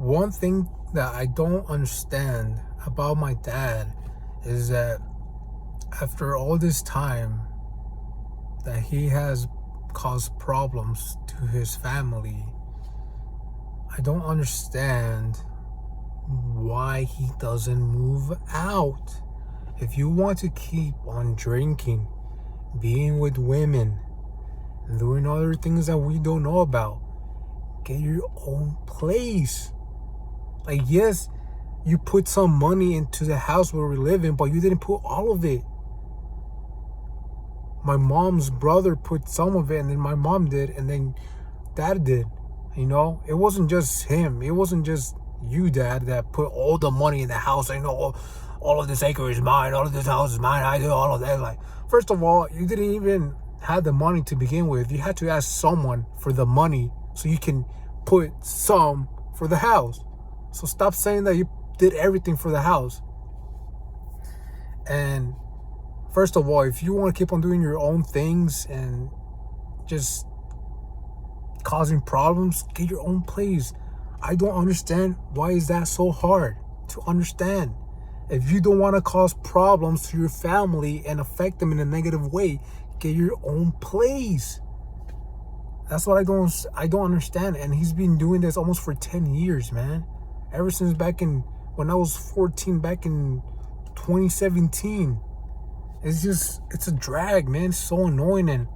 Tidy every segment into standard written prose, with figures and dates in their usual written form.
One thing that I don't understand about my dad is that after all this time that he has caused problems to his family, I don't understand why he doesn't move out. If you want to keep on drinking, being with women, and doing other things that we don't know about, get your own place. Like, yes, you put some money into the house where we live in, but you didn't put all of it. My mom's brother put some of it, and then my mom did, and then dad did. It wasn't just him. It wasn't just you, dad, that put all the money in the house. All of this acre is mine. All of this house is mine. I do all of that. Like, first of all, you didn't even have the money to begin with. You had to ask someone for the money so you can put some for the house. So stop saying that you did everything for the house. And first of all, if you want to keep on doing your own things and just causing problems, get your own place. I don't understand why is that so hard to understand. If you don't want to cause problems to your family and affect them in a negative way, get your own place. That's what I don't understand. And he's been doing this almost for 10 years, man. Ever since when I was 14, back in 2017. It's a drag, man. It's so annoying. And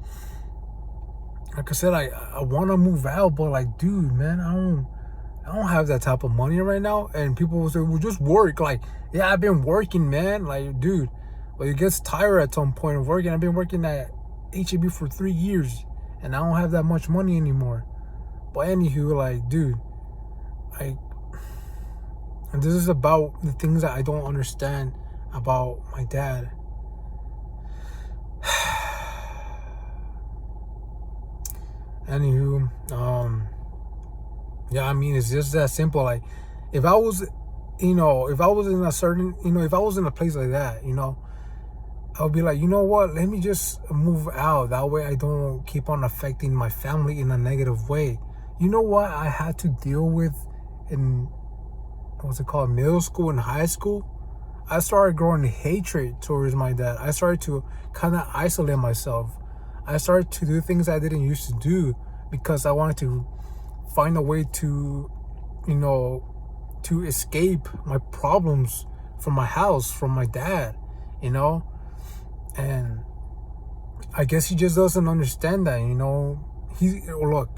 like I said, I want to move out, but like, dude, man, I don't have that type of money right now. And people will say, well, just work. Like, yeah, I've been working, man. Like, dude, but it gets tired at some point of working. I've been working at HEB for 3 years, and I don't have that much money anymore. But anywho, like, dude, and this is about the things that I don't understand about my dad. Anywho, yeah, I mean, it's just that simple. Like, if I was in a place like that, I would be like, you know what, let me just move out. That way I don't keep on affecting my family in a negative way. You know what I had to deal with in, middle school and high school? I started growing hatred towards my dad. I started to kind of isolate myself. I started to do things I didn't used to do because I wanted to find a way to, to escape my problems from my house, from my dad, And I guess he just doesn't understand that, Look,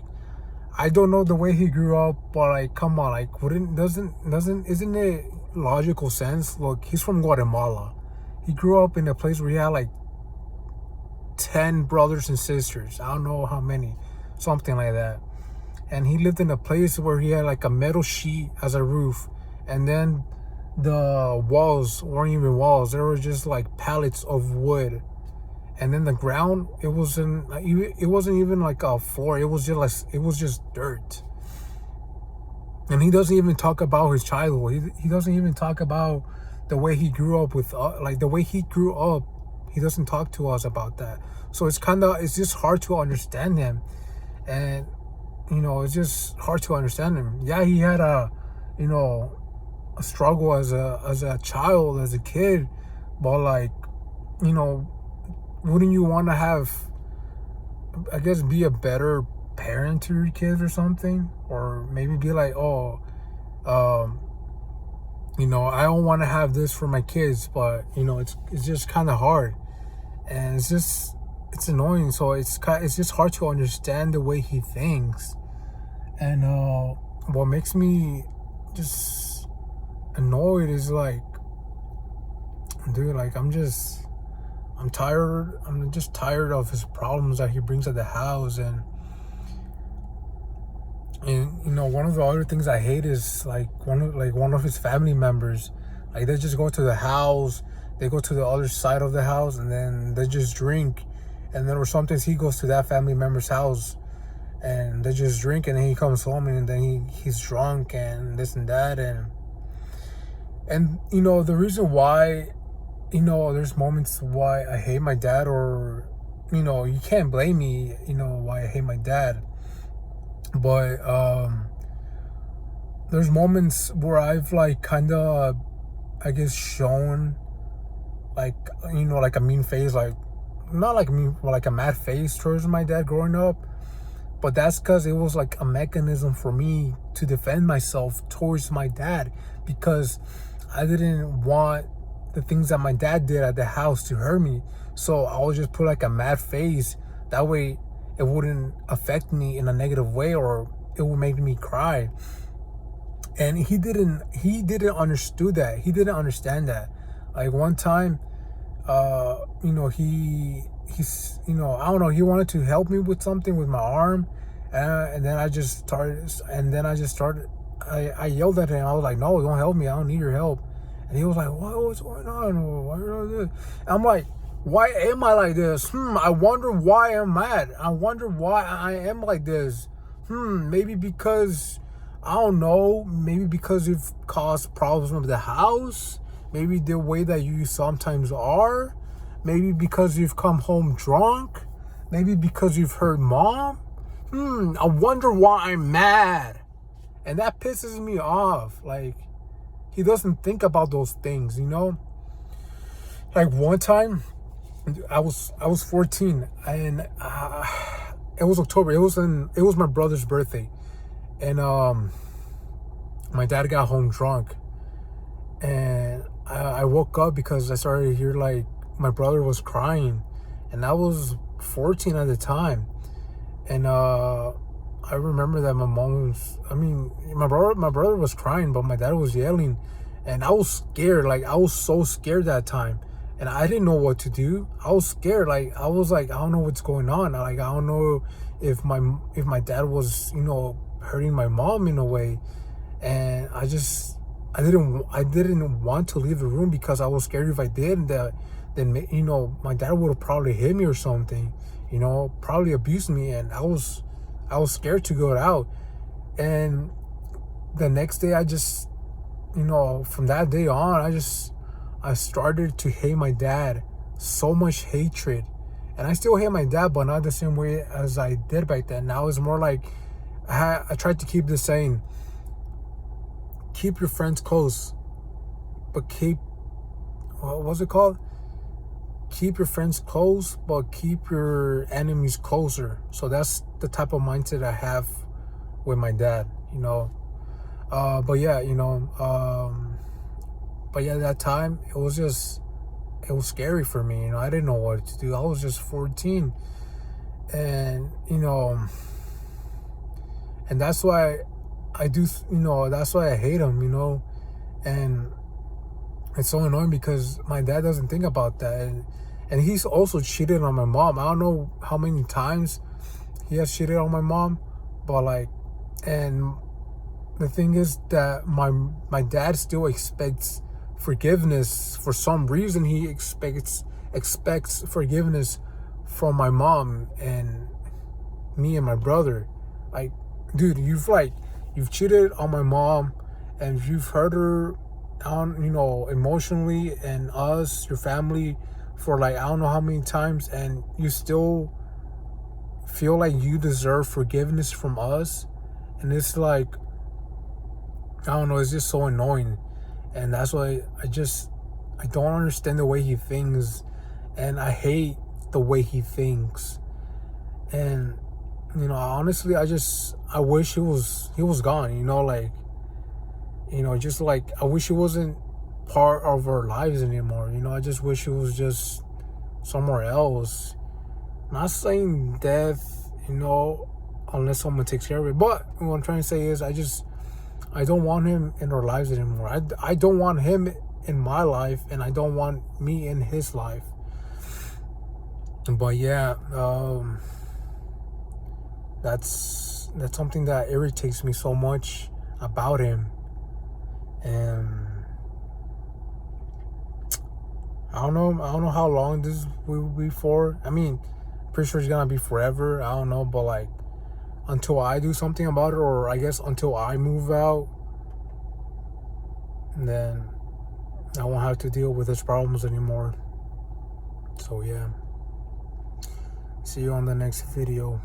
I don't know the way he grew up, but like, come on, like, isn't it logical sense? Look, he's from Guatemala. He grew up in a place where he had like 10 brothers and sisters. I don't know how many, something like that. And he lived in a place where he had like a metal sheet as a roof, and then the walls weren't even walls. They were just like pallets of wood. And then the ground, it wasn't even like a floor. It was just dirt. And he doesn't even talk about his childhood. He doesn't even talk about the way he grew up the way he grew up. He doesn't talk to us about that. So it's just hard to understand him. And, it's just hard to understand him. Yeah, he had a struggle as a child, as a kid. But like, wouldn't you want to have, I guess, be a better parent to your kids or something? Or maybe be like, I don't want to have this for my kids, but it's just kind of hard, and it's annoying. So it's just hard to understand the way he thinks. And what makes me just annoyed is like, dude, like, I'm just tired of his problems that he brings at the house. And one of the other things I hate is like one of his family members, like, they just go to the house, they go to the other side of the house, and then they just drink. And then, or sometimes he goes to that family member's house and they just drink, and then he comes home and then he's drunk and this and that. And the reason why, there's moments why I hate my dad, or you can't blame me, why I hate my dad. But there's moments where I've like kind of, I guess, shown like, like a mean face, like not like mean, but like a mad face towards my dad growing up. But that's because it was like a mechanism for me to defend myself towards my dad, because I didn't want the things that my dad did at the house to hurt me. So I would just put like a mad face. That way it wouldn't affect me in a negative way, or it would make me cry. And he didn't understood that. He didn't understand that. Like one time, he's I don't know, he wanted to help me with something with my arm, and then I just started, I yelled at him. I was like, no, don't help me, I don't need your help. And he was like, what's going on? Why are you like this? I'm like, why am I like this? I wonder why I'm mad. I wonder why I am like this. Maybe because, I don't know, maybe because you've caused problems with the house. Maybe the way that you sometimes are. Maybe because you've come home drunk. Maybe because you've hurt mom. I wonder why I'm mad. And that pisses me off. Like, he doesn't think about those things, Like one time, I was 14, and it was October. It was my brother's birthday, and my dad got home drunk, and I woke up because I started to hear like my brother was crying, and I was 14 at the time, and I remember that my brother was crying, but my dad was yelling, and I was scared. Like, I was so scared that time, and I didn't know what to do. I was scared. Like, I was like, I don't know what's going on. Like, I don't know if my dad was, hurting my mom in a way, and I didn't want to leave the room because I was scared if I did that, then my dad would have probably hit me or something, probably abused me, and I was scared to go out. And the next day, I just, from that day on, I started to hate my dad. So much hatred. And I still hate my dad, but not the same way as I did back then. Now it's more like, I tried to keep the saying, keep your friends close, but what was it called? Keep your friends close, but keep your enemies closer. So that's the type of mindset I have with my dad, But yeah, that time, it was scary for me. I didn't know what to do. I was just 14. And, and that's why that's why I hate him, and it's so annoying because my dad doesn't think about that. And he's also cheated on my mom. I don't know how many times he has cheated on my mom, but like, and the thing is that my dad still expects forgiveness. For some reason, he expects forgiveness from my mom and me and my brother. Like, dude, you've cheated on my mom, and you've hurt her on, emotionally, and us, your family, for like, I don't know how many times, and you still feel like you deserve forgiveness from us. And it's like, I don't know, it's just so annoying. And that's why I don't understand the way he thinks, and I hate the way he thinks. And honestly, I wish he was gone, like, just like, I wish he wasn't part of our lives anymore. I just wish he was just somewhere else. Not saying death, unless someone takes care of it. But what I'm trying to say is, I don't want him in our lives anymore. I don't want him in my life, and I don't want me in his life. But yeah, that's something that irritates me so much about him. And I don't know how long this will be for. I mean, pretty sure it's gonna be forever. I don't know, but like, until I do something about it, or I guess until I move out, then I won't have to deal with his problems anymore. So yeah, see you on the next video.